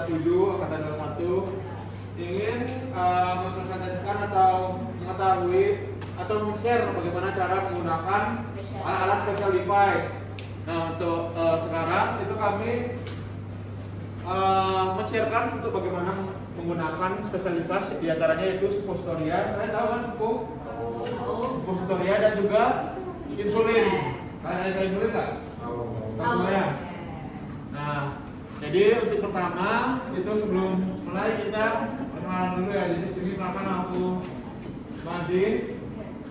27 angkatan 21 ingin mempresentasikan atau mengetahui atau men-share bagaimana cara menggunakan alat-alat special device. Nah, untuk sekarang itu kami men-sharekan untuk bagaimana menggunakan special device, diantaranya yaitu suppositoria. Kalian tahu kan suppositoria dan juga insulin. Kalian ada insulin nggak? Tahu ya. Nah, jadi untuk pertama itu sebelum mulai kita perkenalan dulu ya. Jadi sini perkenalkan aku Madin,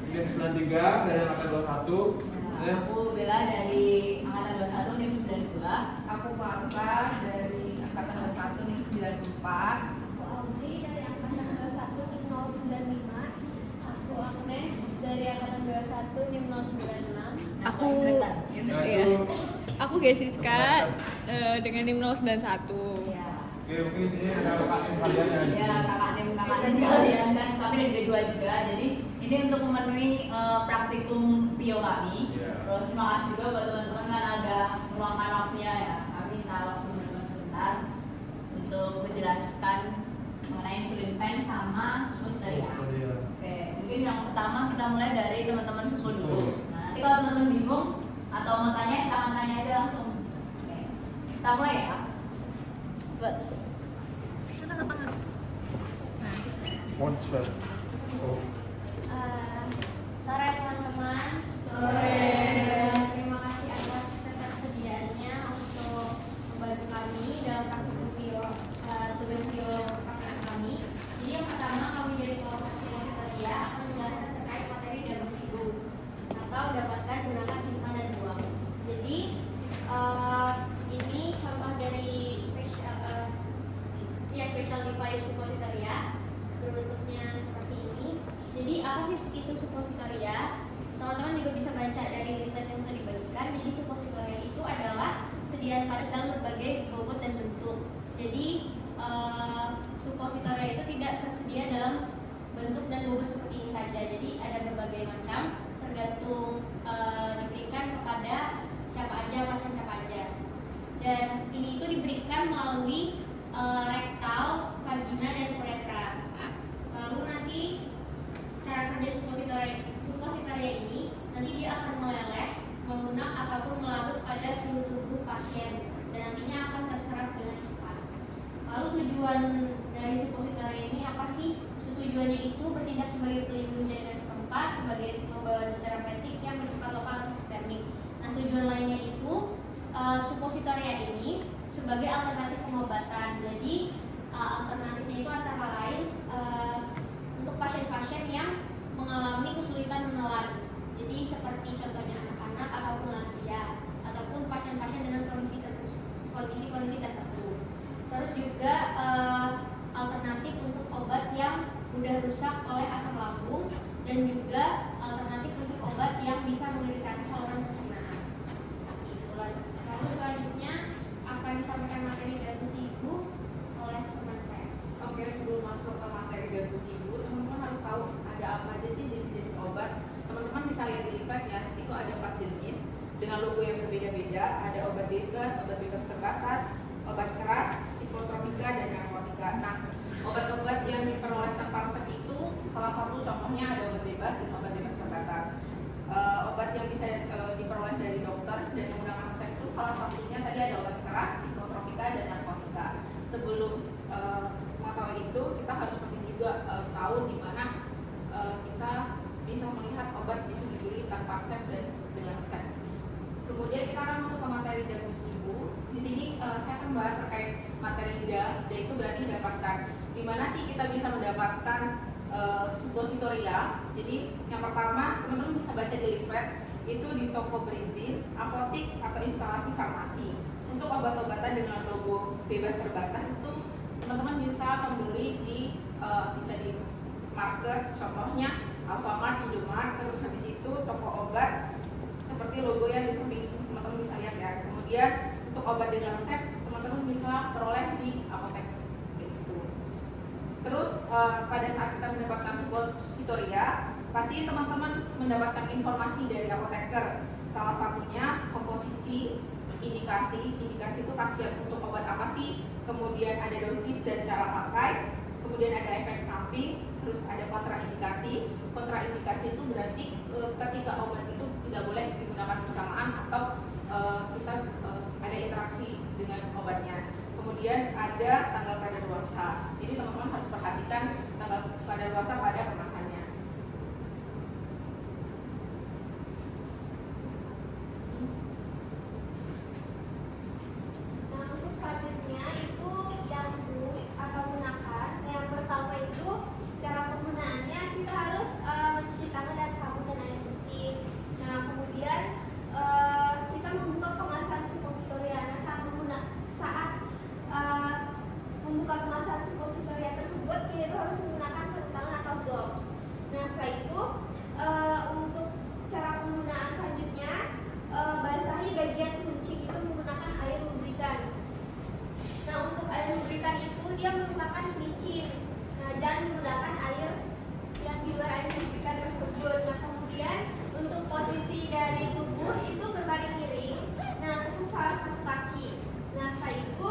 93 dari angkatan 21. Aku Bella dari angkatan 21 NIM 92. Aku Marta dari angkatan 21 NIM 94. Aku Audrey dari angkatan 21 NIM 095. Aku Agnes dari angkatan 21 NIM 096. Aku Iya. Aku Gesiska dengan NIM 091. ya. Oke, mungkin di sini ada kakak kalian ya. Ya, kakak NIM kalian kan kami dari B2 juga. Jadi ini untuk memenuhi praktikum PIO kami. Iya. Terus terima kasih juga buat teman-teman kan ada meluangkan waktunya ya. Kami minta waktu teman-teman sebentar untuk menjelaskan mengenai insulin pen sama suppositoria. Oke, mungkin yang pertama kita mulai dari teman-teman susu dulu. Nah, nanti kalau teman-teman bingung atau mau tanya, silahkan tanya aja langsung. Oke, kita mulai ya. Buat. Monster. Sore teman-teman. Sore. Terima kasih atas ketersediaannya untuk membantu kami dalam praktikum tugas bio pelaksanaan kami. Jadi yang pertama kami dari kelompok suppositoria akan menjelaskan terkait materi dalam sibu atau dapatkan gunakan simpan dan buang. Jadi ini contoh dari special device suppositoria, bentuknya seperti ini. Jadi apa sih itu suppositoria? Teman-teman juga bisa baca dari leaflet yang sudah dibagikan. Jadi suppositoria itu adalah sediaan padat dalam berbagai bobot dan bentuk. Jadi suppositoria itu tidak tersedia dalam bentuk dan bobot seperti ini saja. Jadi ada berbagai macam, tergantung diberikan kepada siapa aja, pasien siapa aja. Dan ini itu diberikan melalui rektal, vagina, dan uretra. Lalu nanti cara kerja suppositoria ini nanti dia akan meleleh, melunak ataupun melarut pada suhu tubuh pasien dan nantinya akan terserap dengan cepat. Lalu tujuan dari suppositoria ini apa sih? Tujuannya itu bertindak sebagai pelindung jaringan setempat, sebagai pembawa zat terapeutik yang bersifat lokal atau sistemik. Nah, tujuan lainnya itu suppositoria ini sebagai alternatif pengobatan. Jadi alternatifnya itu antara lain untuk pasien-pasien yang mengalami kesulitan menelan. Jadi seperti contohnya anak-anak ataupun lansia ataupun pasien-pasien dengan kondisi tertentu. Terus juga alternatif untuk obat yang mudah rusak oleh asam lambung dan juga alternatif untuk obat yang bisa mengiritasi saluran pencernaan. Seperti itu. Lalu selanjutnya akan disampaikan materi dari sibu oleh teman saya. Oke, sebelum masuk ke materi dan sibu, teman-teman harus tahu ada apa aja sih jenis-jenis obat. Teman-teman bisa lihat di leaflet ya, itu ada 4 jenis dengan logo yang berbeda-beda. Ada obat bebas terbatas, obat keras, psikotropika, dan narkotika. Nah, obat-obat yang diperoleh tanpa resep itu salah satu contohnya ada obat bebas dan obat bebas terbatas. Obat yang bisa diperoleh dari dokter dan menggunakan resep itu salah satunya tadi ada obat keras, psikotropika, dan narkotika. Sebelum mengetahui itu, kita harus penting juga tahu di mana kita bisa melihat obat bisa dibeli tanpa resep dan dengan resep. Kemudian kita akan masuk ke materi dan sibu. Di sini saya akan bahas terkait materi da itu berarti dapatkan. Di mana sih kita bisa mendapatkan suppositoria? Jadi yang pertama teman-teman bisa baca di leaflet itu di toko berizin, apotik atau instalasi farmasi. Untuk obat-obatan dengan logo bebas terbatas itu teman-teman bisa membeli di bisa di market, contohnya Alfamart, Indomart, terus habis itu toko obat seperti logo yang di samping itu teman-teman bisa lihat ya. Kemudian untuk obat dengan resep teman-teman bisa peroleh di apotek gitu. Terus pada saat kita mendapatkan suppositoria pasti teman-teman mendapatkan informasi dari apoteker. Salah satunya komposisi, indikasi itu khasiat untuk obat apa sih, kemudian ada dosis dan cara pakai, kemudian ada efek samping, terus ada kontraindikasi. Kontraindikasi itu berarti ketika obat itu tidak boleh digunakan bersamaan atau kita ada interaksi dengan obatnya. Kemudian ada tanggal kadaluarsa. Jadi teman-teman harus perhatikan tanggal kadaluarsa pada kemasannya. Nah, untuk selanjutnya itu yang dulu atau gunakan. Yang pertama itu cara penggunaannya kita harus mencuci tangan dan sabun dan air bersih. Nah, kemudian kita membuka kemasan suppositoria. Nah, saat membuka kemasan suppositoria tersebut kita itu harus menggunakan sarung tangan atau gloves. Nah, setelah itu untuk cara penggunaan selanjutnya basahi bagian kunci itu menggunakan air lubrikan. Nah, untuk air lubrikan itu dia merupakan licin. Nah, jangan menggunakan air yang di luar air lubrikan tersebut. Nah, kemudian untuk posisi dari tubuh itu berbaring miring. Nah, tekuk salah satu kaki. Nah, setelah itu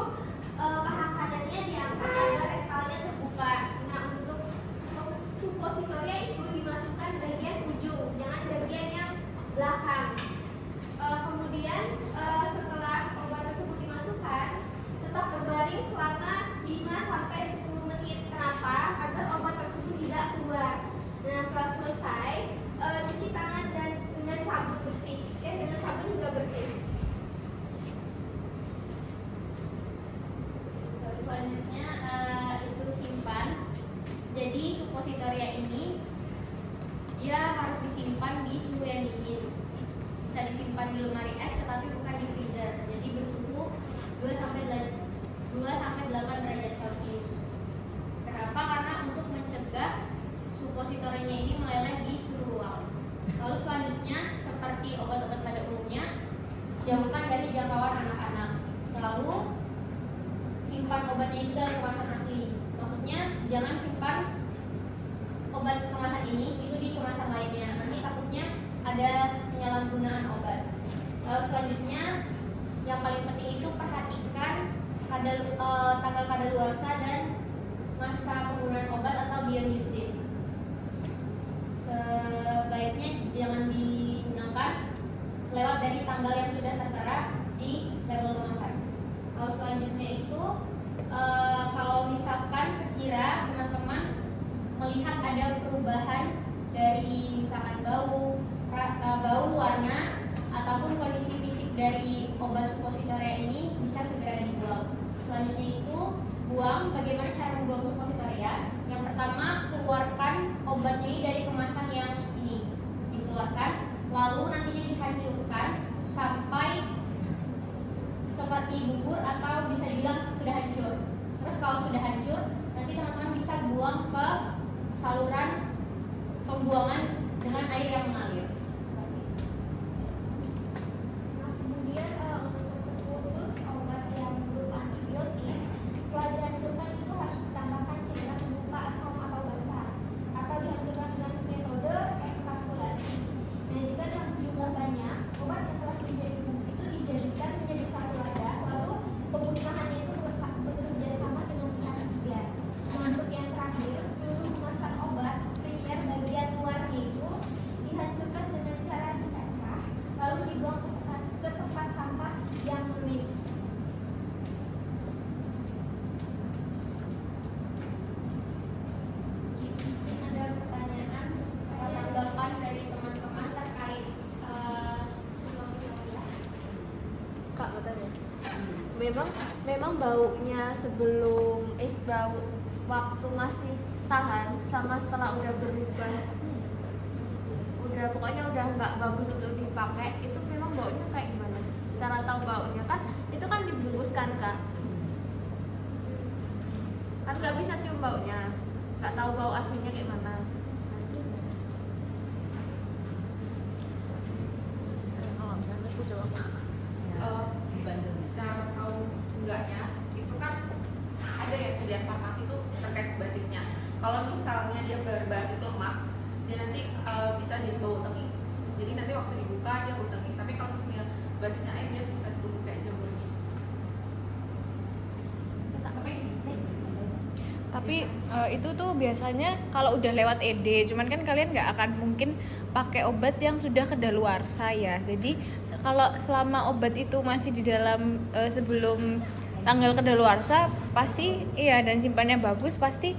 paha kanannya diangkat agar rektalnya terbuka. Nah, untuk suppositoria itu dimasukkan bagian ujung, jangan bagian yang belakang. Kemudian setelah obat tersebut dimasukkan, tetap berbaring selama 5-10 menit. Kenapa? Agar obat tersebut tidak keluar. Nah, setelah selesai, cuci tangan dan dengan sabun bersih. Ya, dengan sabun juga bersih. Selanjutnya itu simpan. Jadi suppositoria ini dia harus disimpan di suhu yang dingin. Bisa disimpan di lemari es tetapi bukan di freezer. Jadi bersuhu 2-8 derajat Celcius. Kenapa? Karena untuk mencegah suppositorinya ini meleleh di suhu ruang. Lalu selanjutnya seperti obat-obat pada umumnya, jauhkan dari jangkauan anak-anak. Lalu simpan obatnya itu dalam kemasan asli. Maksudnya jangan simpan obat kemasan ini itu di kemasan lainnya. Nanti takutnya ada penyalahgunaan obat. Lalu selanjutnya yang paling penting itu perhatikan tanggal kadaluarsa dan masa penggunaan obat atau biomustin. Sebaiknya jangan digunakan lewat dari tanggal yang sudah tertera di label kemasan. Lalu selanjutnya itu kalau misalkan sekira teman-teman melihat ada perubahan dari misalkan bau, warna ataupun kondisi fisik dari obat suppositoria ini, bisa segera dibuang. Selanjutnya itu buang. Bagaimana cara membuang suppositoria? Yang pertama, keluarkan obatnya ini dari kemasan yang ini, dikeluarkan, lalu nantinya dihancurkan sampai seperti bubur atau bisa dibilang sudah hancur. Terus kalau sudah hancur, nanti teman-teman bisa buang ke saluran pembuangan dengan air yang mengalir. Nah, kemudian untuk khusus obat yang berupa antibiotik, setelah dihancurkan itu harus ditambahkan cairan berupa asam atau basah, atau dihancurkan dengan metode enkapsulasi. Nah, jika dalam jumlah banyak, obat yang telah menjadi bubuk itu dijadikan menjadi satu wadah, lalu pemusnahannya itu bekerja sama dengan pihak ketiga. Nah, untuk yang terakhir, seluruh kemasan obat primer bagian luarnya itu dihancurkan dengan cara dicacah, lalu dibuang ke tempat sampah yang medis. Mungkin ada pertanyaan atau tanggapan dari teman-teman terkait suppositoria. Kak, mau tanya. Memang baunya sebelum bau waktu masih tahan sama setelah udah berubah, pokoknya udah nggak bagus untuk dipakai, itu memang baunya kayak gimana? Cara tahu baunya kan itu kan dibungkuskan Kak, kan nggak bisa cium baunya, nggak tahu bau aslinya kayak mana. Cara tahu enggaknya itu kan ada yang sediaan farmasi itu terkait basisnya. Kalau misalnya dia berbasis lemak, dia nanti bisa jadi bau tengi. Jadi nanti waktu dibuka dia bau tengi. Tapi kalau misalnya basisnya air, dia bisa tumbuh kayak jamur gitu. Tapi itu tuh biasanya kalau udah lewat ED, cuman kan kalian nggak akan mungkin pakai obat yang sudah kedaluarsa ya. Jadi kalau selama obat itu masih di dalam sebelum tanggal kedaluarsa pasti iya, dan simpannya bagus pasti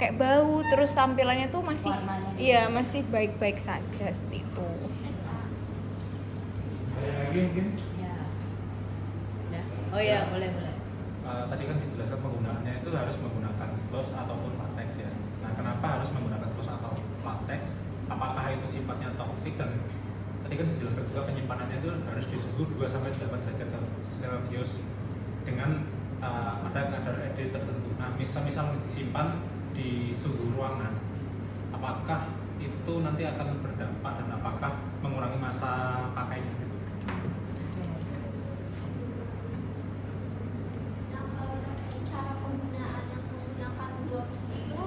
kayak bau, terus tampilannya tuh masih Warnanya. iya masih baik-baik saja seperti itu. Ada lagi mungkin? Ya. Udah. Oh iya, boleh. Tadi kan dijelaskan penggunaannya itu harus menggunakan gloves ataupun latex ya. Nah, kenapa harus menggunakan gloves atau latex? Apakah itu sifatnya toksik? Dan tadi kan dijelaskan juga penyimpanannya itu harus di suhu 2-8 derajat Celcius dengan ada kadar ED tertentu. Nah, misal disimpan di suhu ruangan, apakah itu nanti akan berdampak dan apakah mengurangi masa pakainya gitu? Nah, kalau terkait cara penggunaan yang menggunakan gloves itu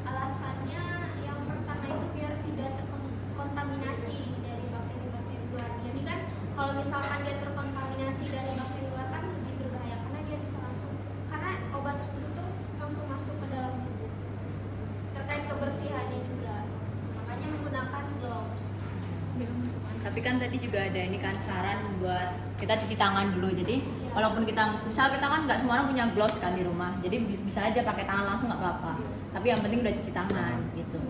alasannya yang pertama itu biar tidak terkontaminasi dari bakteri-bakteri luar. Jadi kan kalau misalkan dia terkontaminasi dari bakteri luar kan lebih berbahaya karena dia bisa langsung, karena obat tersebut tuh langsung masuk ke dalam tubuh. Terkait kebersihannya juga, makanya menggunakan gloves. Tapi kan tadi juga ada ini kan saran buat kita cuci tangan dulu. Jadi walaupun kita kan nggak semua orang punya gloves kan di rumah, jadi bisa aja pakai tangan langsung nggak apa-apa. Tapi yang penting udah cuci tangan gitu.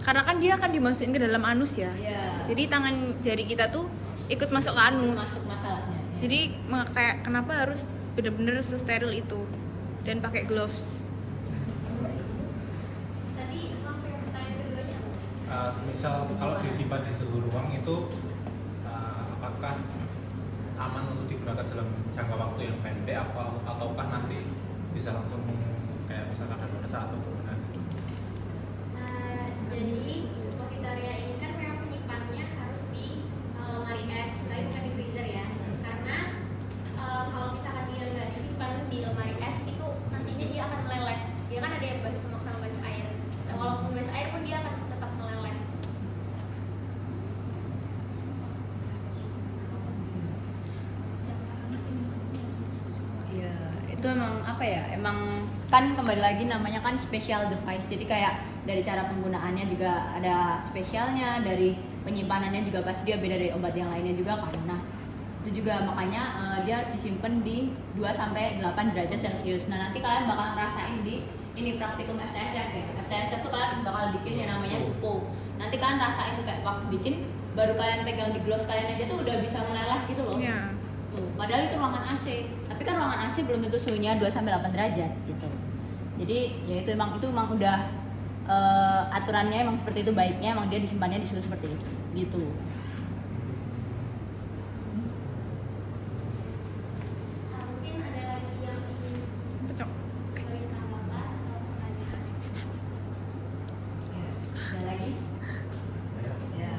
Karena kan dia akan dimasukin ke dalam anus ya. Iya. Jadi tangan jari kita tuh ikut masuk ke anus. Masuk masalahnya. Ya. Jadi kayak kenapa harus bener-bener sesteril itu dan pakai gloves. Tadi apa yang pertanyaan keduanya? Misal kalau disimpan di suhu ruang itu apakah aman untuk digunakan dalam jangka waktu yang pendek ataukah nanti bisa langsung kayak misalkan ada saat atau gimana? Jadi suppositoria ini kan memang penyimpanannya harus di lemari es, tapi bukan di freezer ya. Karena kalau misalkan dia nggak disimpan di lemari es itu nantinya dia akan meleleh. Dia kan ada yang base lemak sama base air. Dan walaupun base air pun dia akan tetap meleleh. Iya, itu emang apa ya? Emang kan kembali lagi namanya kan special device. Jadi kayak dari cara penggunaannya juga ada spesialnya, dari penyimpanannya juga pasti dia beda dari obat yang lainnya juga kan. Nah, itu juga makanya dia harus disimpan di 2-8 derajat Celcius. Nah, nanti kalian bakal ngerasain di ini praktikum FTSF ya. FTSF tuh kalian bakal bikin yang namanya supo. Nanti kalian rasain kayak waktu bikin baru kalian pegang di gloves kalian aja tuh udah bisa meleleh gitu loh. Iya. Tuh, padahal itu ruangan AC. Tapi kan ruangan AC belum tentu suhunya 2-8 derajat gitu. Jadi ya itu emang udah aturannya emang seperti itu, baiknya emang dia disimpannya di suhu seperti itu gitu. Mungkin ada lagi yang ingin Pecok. beri tanggapan atau pertanyaan? Ya, ada lagi? Ya,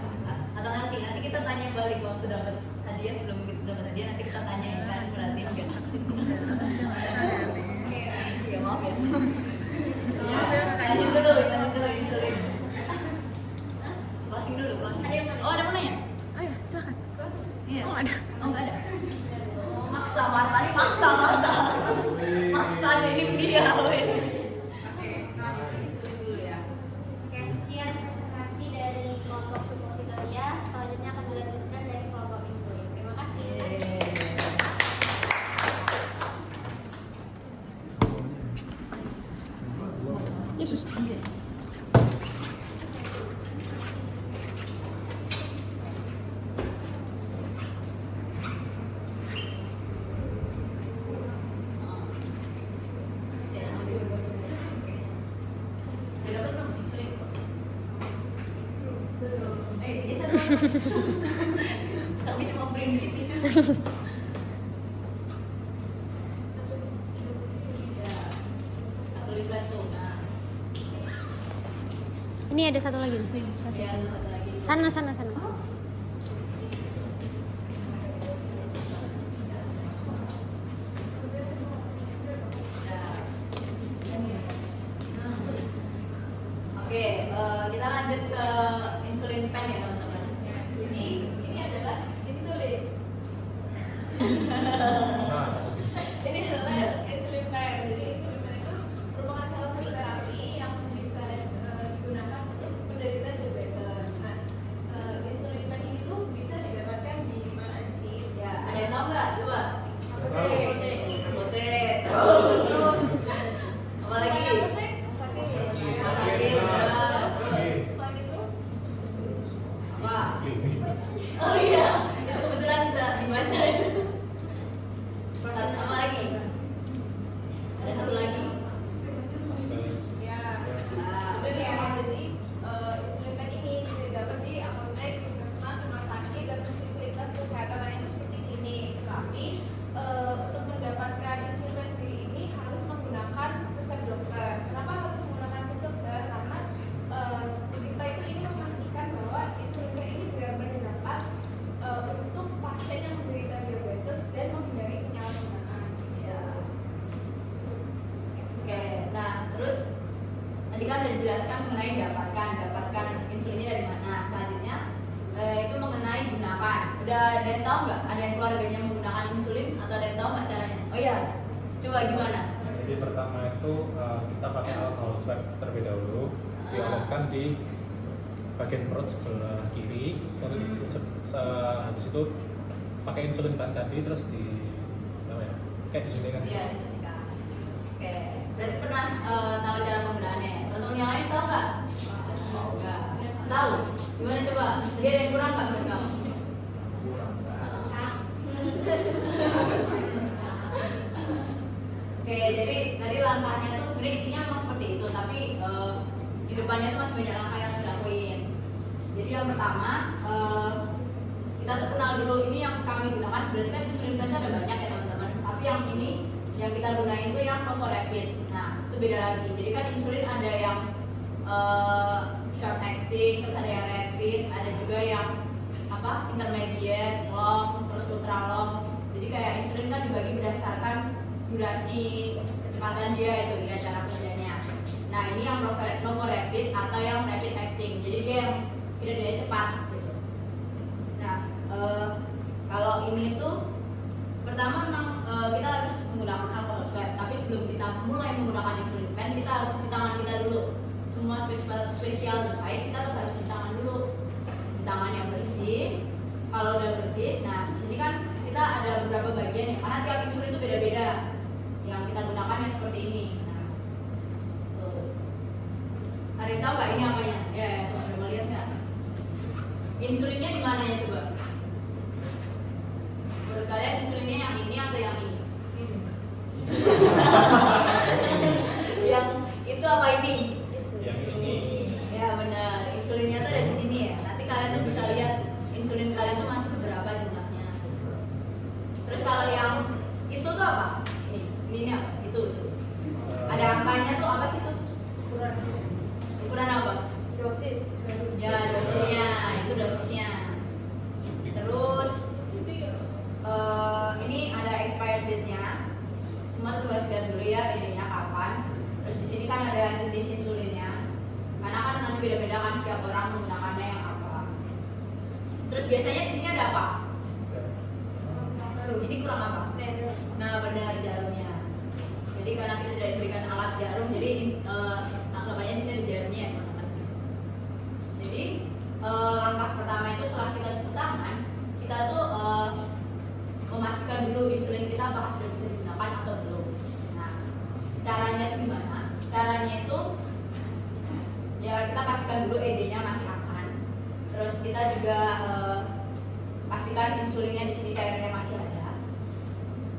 atau nanti kita tanya balik waktu dapat hadiah, sebelum kita dapat hadiah nanti kita tanyain kan berarti enggak. Iya, maaf ya. Lanjut dulu insulin. Closing dulu. Ada yang mana? Oh, ada mana ya? Oh ya, silakan. Iya. Oh, ada. Oh, enggak ada. Oh, maksa Marta. Maksa deh ini dia. Oke, nah kita insulin dulu ya. Oke, sekian presentasi dari kelompok suppositoria. Selanjutnya akan dilanjutkan dari kelompok insulin. Terima kasih. Yesus. Udah dapat belum insulin? Dia satu. Tapi cuma print gitu. Ya. 1 liter tuh. Nah. Ini ada satu lagi. Nih, Ya, ada satu lagi. Sana. Oke, kita lanjut ke insulin pen ya teman-teman. Ini adalah insulin. Ini adalah insulin pen. Jadi insulin pen itu merupakan tadi kan udah dijelaskan mengenai dapatkan insulinnya dari mana. Selanjutnya itu mengenai gunakan. Udah ada yang tahu nggak? Ada yang keluarganya menggunakan insulin atau ada yang tahu nggak caranya? Oh iya, coba gimana? Jadi pertama itu kita pakai alcohol swab terlebih dahulu, dioleskan di bagian perut sebelah kiri. Habis itu pakai insulin ban tadi terus di apa ya? Kayak disuntikan. Iya, disuntikan. Oke, berarti pernah tahu cara penggunaannya. Teman-teman yang lain tahu nggak? Nggak. Tahu? Gimana coba? Dia ada yang kurang nggak menurut kamu? Oke, jadi tadi langkahnya tuh sebenarnya intinya memang seperti itu, tapi di depannya tuh masih banyak langkah yang harus dilakuin. Jadi yang pertama, kita tuh kenal dulu ini yang kami gunakan. Berarti kan insulin flash ada banyak ya teman-teman. Tapi yang ini yang kita gunain itu yang Novorapid. Nah, itu beda lagi. Jadi kan insulin ada yang short acting, terus ada yang rapid, ada juga yang apa? Intermediate, long, terus ultra long. Jadi kayak insulin kan dibagi berdasarkan durasi kecepatan dia itu ya cara kerjanya. Nah, ini yang Novorapid atau yang rapid acting. Jadi dia yang kinerjanya cepat gitu. Nah, kalau ini tuh pertama memang kita harus menggunakan alcohol swab, tapi sebelum kita mulai menggunakan insulin pen, kita harus cuci tangan kita dulu. Semua spesial device kita tuh harus cuci tangan dulu. Cuci tangan yang bersih. Kalau udah bersih, nah di sini kan kita ada beberapa bagian ya, karena tiap insulin itu beda-beda. Yang kita gunakan yang seperti ini. Nah, tuh. Ada yang tahu nggak ini apanya? Ya, udah melihat nggak? Insulinnya di mana ya coba? Menurut kalian insulinnya yang ini atau yang ini? Yang itu apa ini? Yang ini. Ya benar, insulinnya tuh ada di sini ya. Nanti kalian tuh bisa lihat insulin kalian tuh masih seberapa jumlahnya. Terus kalau yang itu tuh apa? Ini apa? Itu. Ada angkanya tuh apa sih tuh? Ukuran apa? Dosis. Ya dosisnya, itu dosisnya. Terus ini ada expired date-nya. Cuma tuh harus lihat dulu ya ED-nya kapan. Terus di sini kan ada jenis insulinnya. Karena kan nanti beda-beda kan setiap orang menggunakannya yang apa. Terus biasanya di sini ada apa? Ini kurang apa? Nah benar, jarumnya. Jadi karena kita tidak diberikan alat jarum, jadi anggapannya di sini ada jarumnya ya teman-teman. Jadi langkah pertama itu setelah kita cuci tangan, kita tuh memastikan dulu insulin kita apakah sudah bisa digunakan atau belum. Nah, caranya itu gimana? Caranya itu ya kita pastikan dulu ED-nya masih aman. Terus kita juga pastikan insulinnya di sini cairannya masih ada.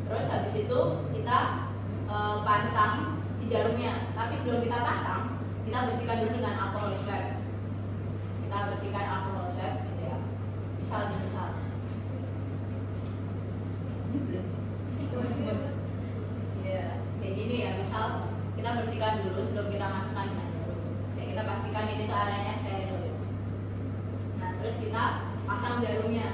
Terus habis itu kita pasang si jarumnya. Tapi sebelum kita pasang, kita bersihkan dulu dengan alcohol swab. Kita bersihkan alcohol swab gitu ya. Misal. Ya, kayak gini ya. Misal kita bersihkan dulu sebelum kita masukkan dengan jarum. Kayak kita pastikan ini tuh areanya steril gitu. Nah, terus kita pasang jarumnya.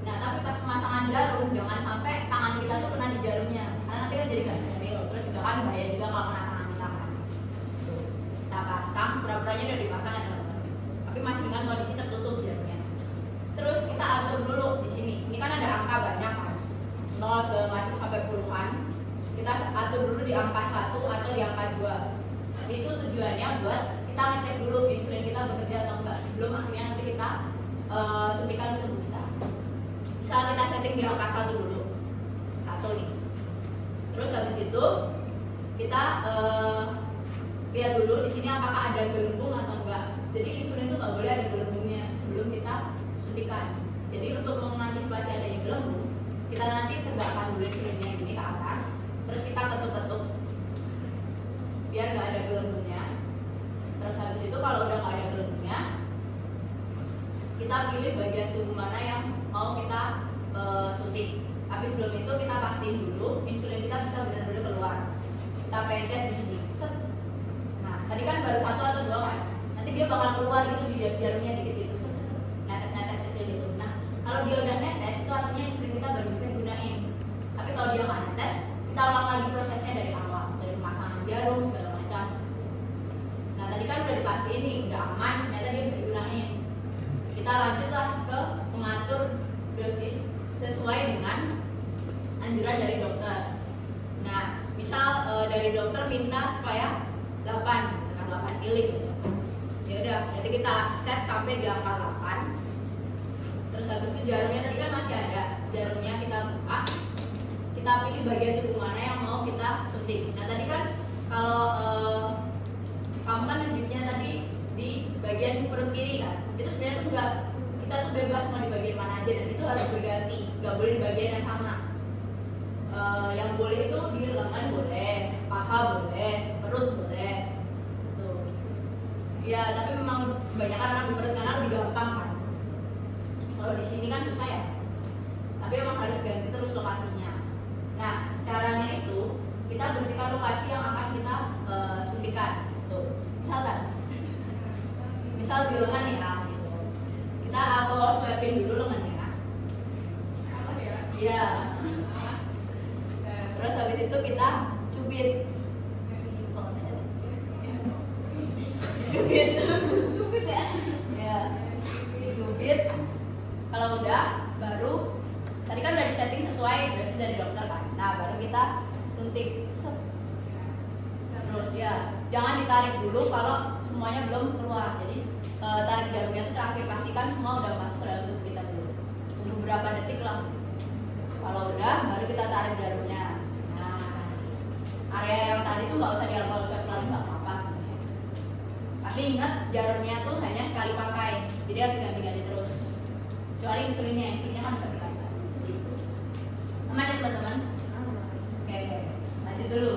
Nah, tapi pas pemasangan jarum jangan sampai tangan kita tuh kena di jarumnya. Karena nanti kan jadi gak steril. Terus juga kan bahaya juga kalau kena tangan kita kan. Kita pasang, pura-puranya udah dipasang ya teman-teman. Tapi masih dengan kondisi tertutup jarumnya. Terus kita atur dulu di sini. Ini kan ada angka banyak kan. 0 segala macam sampai puluhan. Kita atur dulu di angka 1 atau di angka 2. Itu tujuannya buat kita ngecek dulu insulin kita bekerja atau enggak sebelum akhirnya nanti kita suntikan ke tubuh kita. Misal kita setting di angka 1 dulu. 1 nih. Terus habis itu kita lihat dulu di sini apakah ada gelembung atau enggak. Jadi insulin itu nggak boleh ada gelembungnya sebelum kita suntikan. Jadi untuk mengantisipasi adanya gelembung, kita nanti tegakkan dulu insulinnya ini ke atas, terus kita ketuk-ketuk biar nggak ada gelembungnya. Terus habis itu kalau udah nggak ada gelembungnya, kita pilih bagian tubuh mana yang mau kita suntik. Tapi sebelum itu kita pastiin dulu insulin kita bisa benar-benar keluar. Kita pencet di sini, set. Nah, tadi kan baru 1 atau 2 kan. Nanti dia bakal keluar gitu di jarumnya dikit gitu, set, set, netes-netes kecil gitu. Nah, kalau dia udah netes itu artinya insulin kita baru bisa digunain. Tapi kalau dia nggak netes, kita ulang lagi prosesnya dari awal, dari pemasangan jarum segala macam. Nah, kan udah dipastiin nih udah aman, ternyata dia bisa digunain. Kita lanjutlah ke mengatur dosis sesuai dengan anjuran dari dokter. Nah, misal dari dokter minta supaya 8 kili gitu. Ya udah, jadi kita set sampai di angka 8. Terus habis itu jarumnya tadi kan masih ada, jarumnya kita buka, kita pilih bagian tubuh mana yang mau kita suntik. Nah tadi kan kalau kamu kan nunjuknya tadi di bagian perut kiri kan, itu sebenarnya tuh enggak, kita tuh bebas mau di bagian mana aja dan itu harus berganti, nggak boleh di bagian yang sama. Yang boleh itu di lengan boleh, paha boleh, perut boleh. Tuh. Ya tapi memang banyak anak di perut karena lebih gampang kan. Kalau di sini kan susah ya. Tapi memang harus ganti terus lokasinya. Nah caranya itu kita bersihkan lokasi yang akan kita suntikan. Tuh. Misal di lengan ya. Gitu. Kita alkohol swabin dulu lengannya. Iya. Terus habis itu kita cubit. Cubit ya? Ya, dicubit. Kalau udah, baru tadi kan udah disetting sesuai dosis dari dokter kan. Nah, baru kita suntik. Terus ya, jangan ditarik dulu kalau semuanya belum keluar. Jadi tarik jarumnya itu terakhir, pastikan semua udah masuk ke dalam tubuh kita dulu. Tunggu beberapa detik lah. Kalau udah, baru kita tarik jarumnya. Area yang tadi tuh nggak usah di alkohol swab lagi, nggak apa-apa sebenarnya. Tapi ingat jarumnya tuh hanya sekali pakai, jadi harus ganti-ganti terus. Kecuali insulinnya kan bisa berkali-kali. Gitu. Aman ya teman-teman? Oke, lanjut dulu.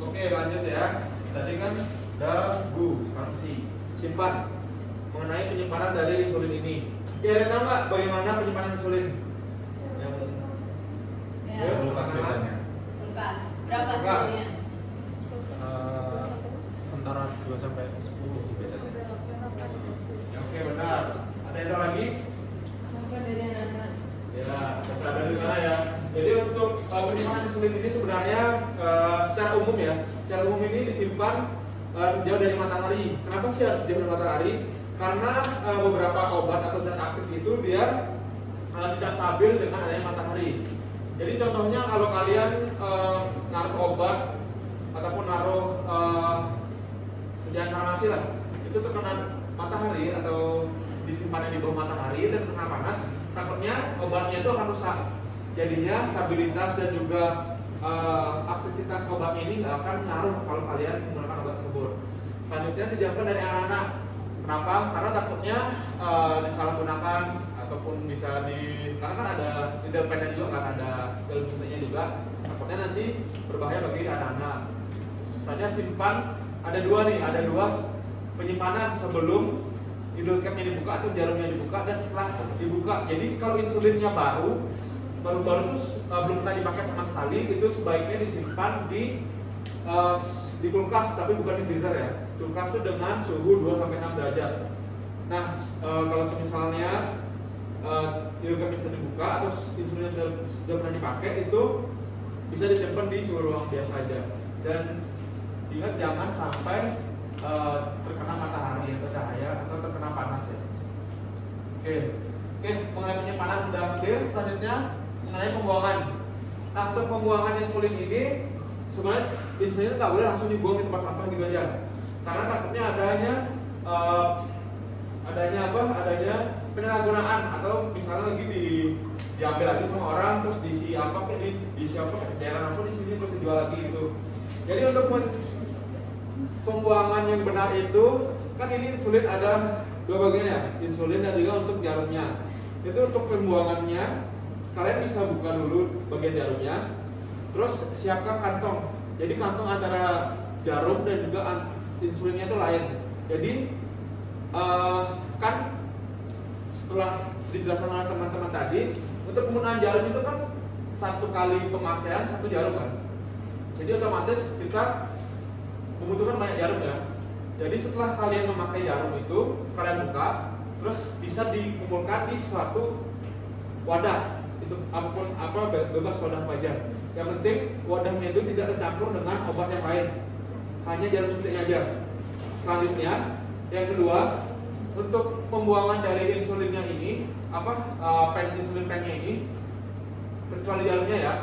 Oke, lanjut ya. Tadi kan dagu, sekarang simpan. Mengenai penyimpanan dari insulin ini. Ya, ada tahu nggak bagaimana penyimpanan insulin? Ya. Kulkas biasanya. Kulkas. Berapa Kulkas. suhunya? Antara 2 sampai 10 sih biasanya. Oke, benar. Ada yang tahu lagi? Ya, ada di sana ya. Jadi untuk penyimpanan insulin ini sebenarnya secara umum ya, secara umum ini disimpan jauh dari matahari. Kenapa sih harus jauh dari matahari? Karena beberapa obat atau zat aktif itu dia tidak stabil dengan adanya matahari. Jadi contohnya kalau kalian naruh obat ataupun naruh sediaan farmasi lah, itu terkena matahari atau disimpan di bawah matahari dan kena panas, takutnya obatnya itu akan rusak. Jadinya stabilitas dan juga aktivitas obatnya ini nggak akan ngaruh kalau kalian menggunakan obat tersebut. Selanjutnya dijauhkan dari anak-anak. Kenapa? Karena takutnya disalahgunakan ataupun bisa karena kan ada needle pen juga kan, ada dalam suntiknya juga, takutnya nanti berbahaya bagi anak-anak. Misalnya simpan ada dua penyimpanan sebelum needle capnya dibuka atau jarumnya dibuka dan setelah dibuka. Jadi kalau insulinnya baru terus belum pernah dipakai sama sekali, itu sebaiknya disimpan di kulkas, tapi bukan di freezer ya. Kulkas itu dengan suhu 2-6 derajat. Nah, kalau misalnya needle capnya sudah dibuka atau insulinnya sudah pernah dipakai, itu bisa disimpan di suhu ruang biasa aja. Dan ingat jangan sampai terkena matahari atau cahaya atau terkena panas ya. Oke, mengenai penyimpanan udah clear. Selanjutnya mengenai pembuangan. Nah, untuk pembuangan insulin ini sebenarnya insulin nggak boleh langsung dibuang di tempat sampah gitu aja, karena takutnya adanya penyalahgunaan atau misalnya lagi diambil lagi sama orang terus diisi cairan apa di sini terus dijual lagi gitu. Jadi untuk pembuangan yang benar itu kan ini insulin ada dua bagian ya, insulin dan juga untuk jarumnya. Itu untuk pembuangannya kalian bisa buka dulu bagian jarumnya, terus siapkan kantong. Jadi kantong antara jarum dan juga insulinnya itu lain. Jadi kan setelah dijelaskan oleh teman-teman tadi, untuk penggunaan jarum itu kan satu kali pemakaian satu jarum kan. Jadi otomatis kita membutuhkan banyak jarum ya. Jadi setelah kalian memakai jarum itu, kalian buka, terus bisa dikumpulkan di suatu wadah. Itu apapun bebas wadah apa aja. Yang penting wadahnya itu tidak tercampur dengan obat yang lain, hanya jarum suntiknya aja. selanjutnya yang kedua, untuk pembuangan dari insulinnya ini insulin pennya ini, kecuali jarumnya ya,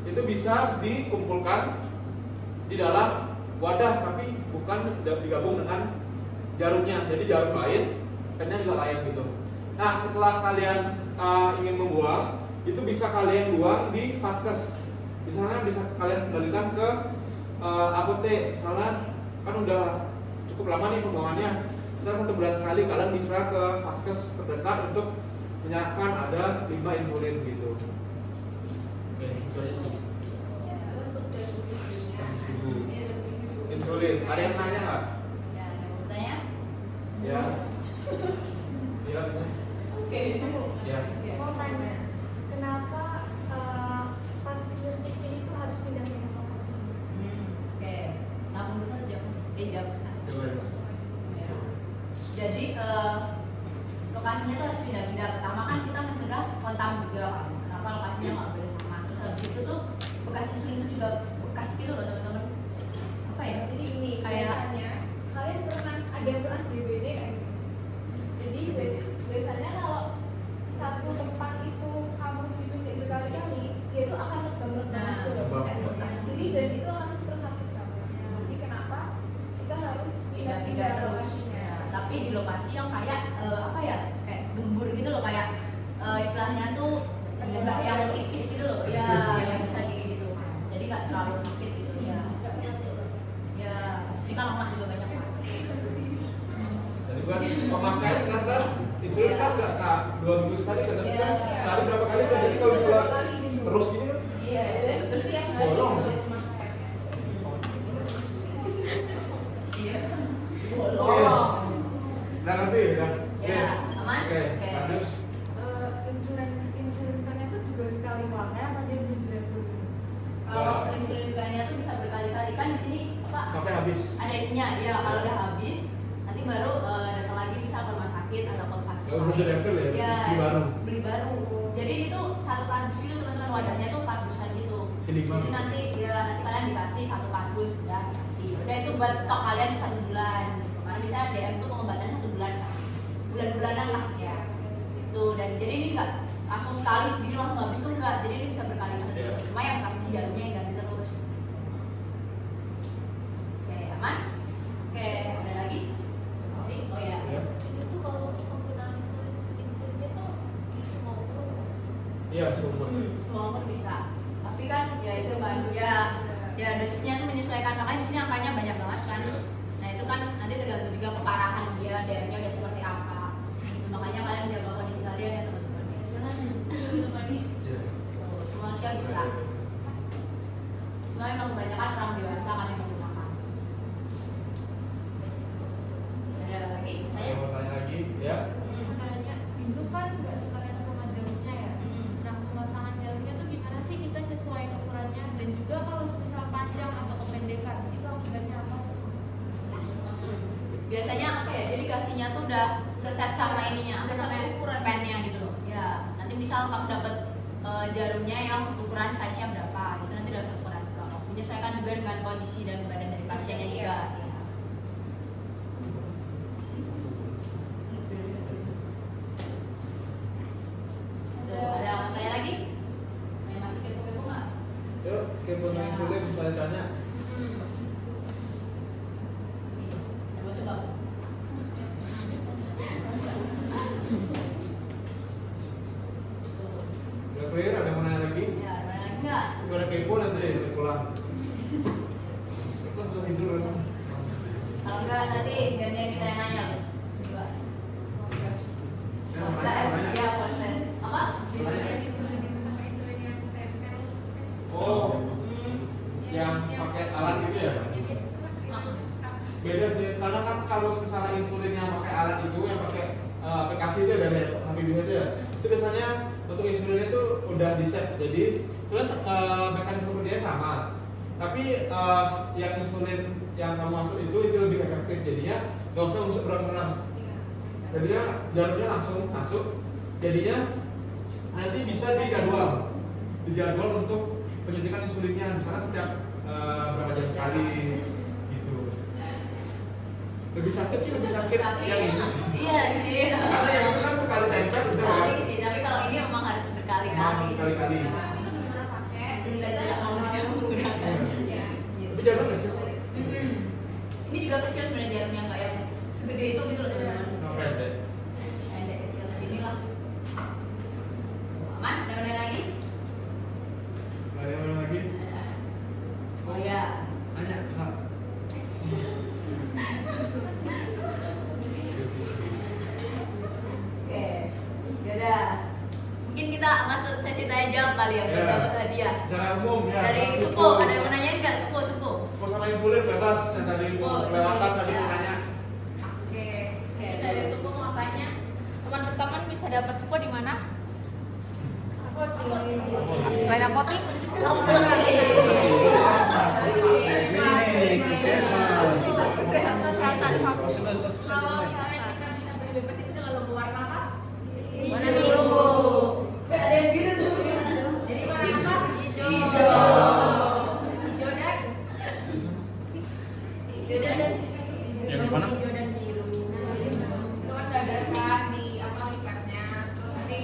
itu bisa dikumpulkan di dalam wadah tapi bukan digabung dengan jarumnya. Jadi jarum lain, pennya juga lain gitu. Nah, setelah kalian ingin membuang, itu bisa kalian buang di vaskes. Di sana bisa kalian kembalikan ke apotek. Misalnya kan udah cukup lama nih pembuangannya, misalnya 1 bulan sekali, kalian bisa ke vaskes terdekat untuk menyerahkan ada 5 insulin gitu. Oke, itu aja sih. Insulin, ada yang nanya nggak? Ya, ada yang mau tanya? Ya. Iya, bisa. Oke. Ya. Mau tanya, kenapa pas suntik ini tuh harus pindah-pindah lokasi? Oke. Tamu dulu aja. Jawab sana. Ya. Jadi lokasinya tuh harus pindah-pindah. Pertama kan kita mencegah kontam juga kan. Kenapa lokasinya nggak boleh sama? Terus habis itu tuh bekas insulin itu juga bekas gitu loh teman-teman. Apa ya? Jadi ini Kayak- biasanya kalian ada yang pernah DBD kan? Jadi biasanya kalau satu tempat itu kamu disuntik berkali-kali, dia itu akan lebam-lebam Nah, gitu loh. kayak bekas. Jadi dan itu akan super sakit banget. Jadi kenapa kita harus Pindah-pindah terus. lokasinya? Ya, tapi di lokasi yang kayak apa ya? Kayak gembur gitu loh, kayak istilahnya tuh enggak yang tipis gitu loh. Ya, yang bisa di gitu. Jadi nggak terlalu sakit gitu ya. Nggak bisa turun. Ya, sih kan lemak juga banyak banget. Jadi buat pemakaian kan insulin kan nggak 2 minggu sekali kan, tapi kan sehari berapa kali kan, jadi kalau dijual terus gini kan Iya, Terus yang hari bolong. boleh semakan. iya. Oke. Udah ngerti ya? Ya, aman? Oke, Oke. lanjut. Insulin pennya itu juga sekali pakai apa dia bisa di-level? Kalau insulin pennya tuh bisa berkali-kali kan di sini apa? Sampai habis. Ada isinya. Ya, kalau udah habis nanti baru datang lagi bisa ke rumah sakit atau ke vaskes. Nggak usah di-refill ya, Ya, beli baru. Beli baru. Jadi itu satu kardus gitu teman-teman, wadahnya tuh kardusan gitu. Si lima. Jadi nanti kalian dikasih 1 kardus, udah dikasih. Udah itu buat stok kalian 1 bulan. Gitu. Karena bisa DM tuh pengobatan 1 bulan kan. Bulan-bulanan lah ya. Itu dan jadi ini enggak langsung sekali segini langsung habis tuh enggak. Jadi ini bisa berkali-kali. Iya. Cuma yang pasti jarumnya yang ganti terus. Oke, aman? Oke, ada lagi? Oh ya. Ya. Itu kalau penggunaan insulinnya tuh di semua umur. Iya, semua. Semua umur bisa. Tapi kan ya itu kan ya dosisnya tuh menyesuaikan, makanya di sini angkanya banyak banget kan. Nah itu kan nanti tergantung juga keparahan dia, DM-nya udah seperti apa. Gitu, makanya kalian jaga kondisi kalian ya teman-teman. Jangan minum manis. Iya. Semua usia bisa. Cuma emang kebanyakan orang dewasa kan yang menggunakan. Ada lagi? Tanya? Mau tanya lagi? Ya. Makanya itu kan nggak sekalian sama jarumnya ya. Nah, pemasangan jarumnya tuh gimana sih kita nyesuaiin ukurannya, dan juga kalau misal panjang atau kependekan itu akibatnya apa sih? Biasanya apa ya, jadi kasihnya tuh udah seset sama ininya, apa Udah satu namanya, ukuran. pennya gitu loh ya. Nanti misal kamu dapat jarumnya yang ukuran size nya berapa gitu, nanti dapat ukuran berapa, menyesuaikan juga dengan kondisi dan badan dari pasiennya juga ya. Tuh, ada yang tanya lagi? Yang masih kepo-kepo nggak? Yuk, kepo nanya dulu bisa tanya. Coba coba. Udah clear, ada yang mau nanya lagi? Ya, ada lagi nggak? Gue ada kepo nanti saya pulang. Kita sudah tidur kan? Kalau enggak nanti gantian kita yang nanya. Coba. Proses, ya proses. Apa? Oh, yang pakai alat gitu ya? Beda sih, karena kan kalau misalnya insulin yang pakai alat itu, yang pakai aplikasi itu ada ya, Habibie itu ya. Itu biasanya untuk insulinnya itu udah di set, jadi sebenarnya mekanisme kerjanya sama. Tapi yang insulin yang kamu masuk itu lebih efektif, jadinya nggak usah masuk berenang. Jadinya jarumnya langsung masuk, jadinya nanti bisa dijadwal untuk penyuntikan insulinnya, misalnya setiap berapa jam sekali gitu. Lebih sakit sih, lebih sakit Tapi yang ini sih. iya sih. Karena yang itu kan sekali tempel udah Sekali ya. sih, tapi kalau ini memang harus berkali-kali. Memang berkali-kali. Gimana pakai? Dan tidak mau menggunakannya. Ya. Gitu. Tapi jarum nggak sih? Mm-mm. Ini juga kecil sebenarnya jarumnya, nggak yang segede itu gitu loh teman-teman. Oh, pendek. Pendek kecil segini lah. Aman? Ada yang lagi? Nggak ada yang mana lagi? Oh iya. Tanya, Kak. Oke, yaudah. Mungkin kita masuk sesi tanya jawab kali ya, biar Ya. dapat hadiah. Secara umum ya. Dari Mas Supo, ada yang mau nanyain nggak? Supo. Supo sama insulin bebas. Yang tadi Oh, kelewatan insulin, tadi ya. mau nanya. Oke, jadi dari suku mau tanya teman-teman bisa dapat suku di mana? Selain apotik? Kalau misalnya kita bisa beli bebas itu dengan logo warna apa? Warna biru. Nggak ada yang biru tuh. Jadi warna apa? Hijau. Hijau dan Yaudah. Yang mana? hijau dan biru. Itu kan udah ada kan di apa lipatnya. Terus nanti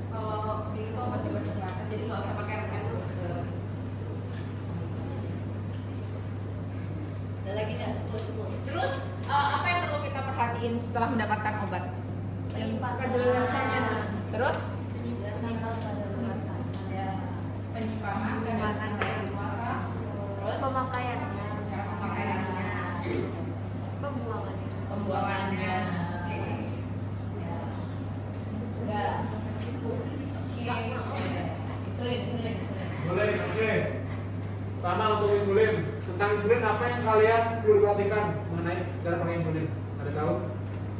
kalau biru itu obat bebas terbatas, jadi nggak usah pakai resep dokter. Ada lagi nggak? Supo. Terus apa yang perlu kita perhatiin setelah mendapatkan obat? Kadaluarsanya. Terus Ya. penyimpanan, kadaluarsa, terus Pemakaiannya. cara pemakaiannya, Pembuangannya. pembuangannya. Oke. Ya. Udah. Oke. Insulin. Boleh, oke. Pertama untuk insulin. Tentang insulin apa yang kalian perlu perhatikan mengenai cara pakai insulin? Ada tahu?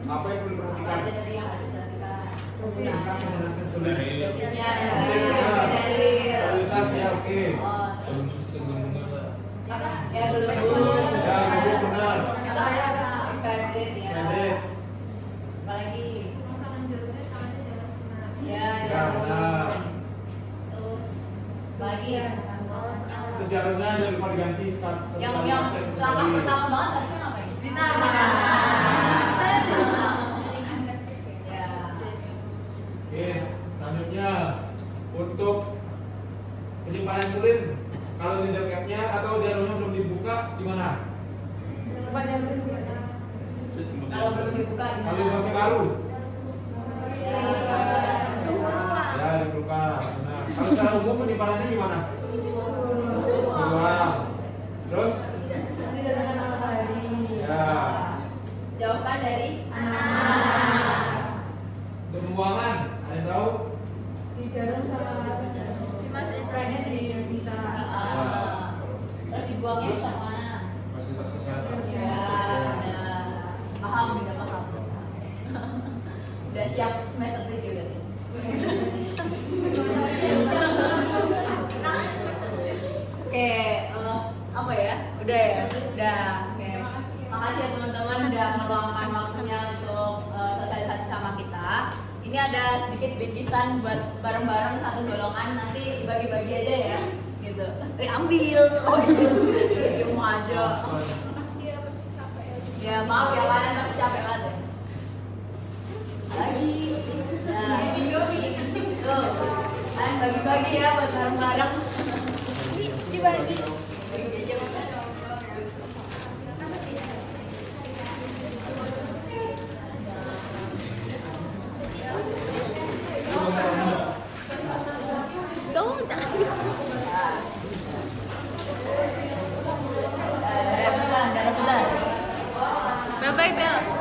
Apa yang perlu Apa diperhatikan? aja dari yang harus diperhatikan? Tentang penggunaan insulin. Dosisnya Dari kualitas ya, oke. Oh, Sebelum syuting ngomongnya lah. apa? Ya belum dulu. Ya, belum benar. Apa ya? Expired date ya. Pendek. Apalagi? Pemasangan jarumnya caranya jangan kena. Ya, Ya, jarum. benar. Terus lagi Terus jarumnya jangan lupa diganti yang langkah pertama banget harusnya ngapain? Sinar. Ya. Oke, selanjutnya untuk penyimpanan insulin, kalau di dekatnya atau jarumnya belum dibuka, gimana? Kalau belum dibuka Kalau gimana? masih baru, Suhu ruang. ya di kulkas. Nah, kalau secara umum penyimpanannya gimana? Ruang. Terus? Ya. Jauhkan dari Untuk pembuangan, ada yang tahu? terus dibuangnya ke mana? Fasilitas kesehatan. Ya, paham, udah paham. Udah siap semester 3 berarti. Oke, apa ya? Udah ya? Udah. Oke. Makasih ya teman-teman udah meluangkan waktunya untuk sosialisasi sama kita. Ini ada sedikit bingkisan buat bareng-bareng satu golongan, nanti dibagi-bagi aja ya. Gitu. Ambil. Oh, diem aja. Ya maaf ya kalian tapi capek banget ya. Lagi. Nah, Indomie. Tuh. Kalian bagi-bagi ya buat bareng-bareng. Dibagi. Bagi aja makan. Bye bye Bel.